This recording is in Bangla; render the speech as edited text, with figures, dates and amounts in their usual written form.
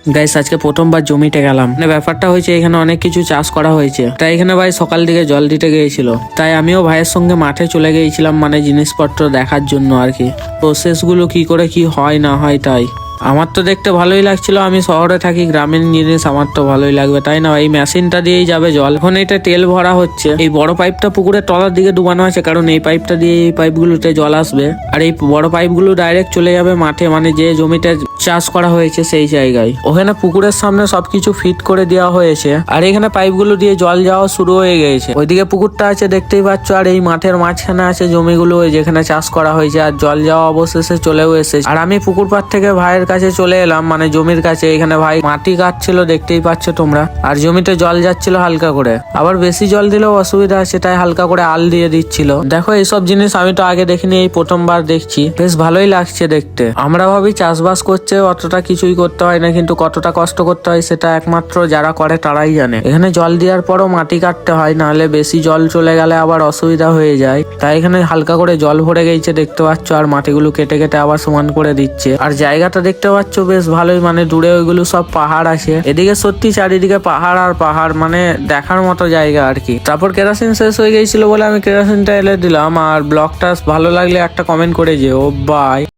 গাইস আজকে প্রথমবার জমিতে গেলাম। মানে ব্যাপারটা হয়েছে এখানে অনেক কিছু চাষ করা হয়েছে, তাই এখানে ভাই সকাল দিকে জল দিতে গিয়েছিল, তাই আমিও ভাইয়ের সঙ্গে মাঠে চলে গিয়েছিলাম, মানে জিনিসপত্র দেখার জন্য আর কি, প্রসেস গুলো কি করে কি হয় না হয়। তাই আমার তো দেখতে ভালোই লাগছিল, আমি শহরে থাকি, গ্রামীণ জিনিস আমার তো ভালোই লাগবে, তাই না? এই মেশিনটা দিয়েই যাবে জল। এখন এটা তেল ভরা হচ্ছে, এই বড় পাইপটা পুকুরের তলার দিকে ডুবানো আছে, কারণ এই পাইপটা দিয়ে এই পাইপগুলোতে জল আসবে, আর এই বড় পাইপগুলো ডাইরেক্ট চলে যাবে মাঠে, মানে যে জমিতে চাষ করা হয়েছে সেই জায়গায়। ওখানে পুকুরের সামনে সবকিছু ফিট করে দেওয়া হয়েছে, আর এখানে পাইপগুলো দিয়ে জল যাওয়া শুরু হয়ে গেছে। ওইদিকে পুকুরটা আছে দেখতেই পাচ্ছ, আর এই মাঠের মাঝখানে আছে জমিগুলো যেখানে চাষ করা হয়েছে, আর জল যাওয়া অবশেষে চলেও এসেছে। আর আমি পুকুর পাড় থেকে ভাইয়ের কাছে চলে এলাম, মানে জমির কাছে। এখানে ভাই মাটি কাটছিল দেখতেই পাচ্ছ তোমরা, আর জমিতে জল যাচ্ছিল হালকা করে, আবার বেশি জল দিলেও অসুবিধা আছে, তাই হালকা করে আল দিয়ে দিচ্ছিল। দেখো এইসব জিনিস আমি তো আগে দেখিনি, এই প্রথমবার দেখছি, বেশ ভালোই লাগছে দেখতে। আমরা ভাবি চাষবাস করছে অতটা কিছুই করতে হয় না, কিন্তু কতটা কষ্ট করতে হয় সেটা একমাত্র যারা করে তারাই জানে। এখানে জল দেওয়ার পরও মাটি কাটতে হয়, নাহলে বেশি জল চলে গেলে আবার অসুবিধা হয়ে যায়। তাই এখানে হালকা করে জল ভরে গেছে দেখতে পাচ্ছ, আর মাটিগুলো কেটে কেটে আবার সমান করে দিচ্ছে। আর জায়গাটা দেখতে পাচ্ছ বেশ ভালোই, মানে দূরে ওইগুলো সব পাহাড় আছে, এদিকে সত্যি চারিদিকে পাহাড় আর পাহাড়, মানে দেখার মতো জায়গা আর কি। তারপর কেরোসিন শেষ হয়ে গেছিল বলে আমি কেরোসিনটা এলে দিলাম। আর ব্লগটা ভালো লাগলে একটা কমেন্ট করে যেও। বাই।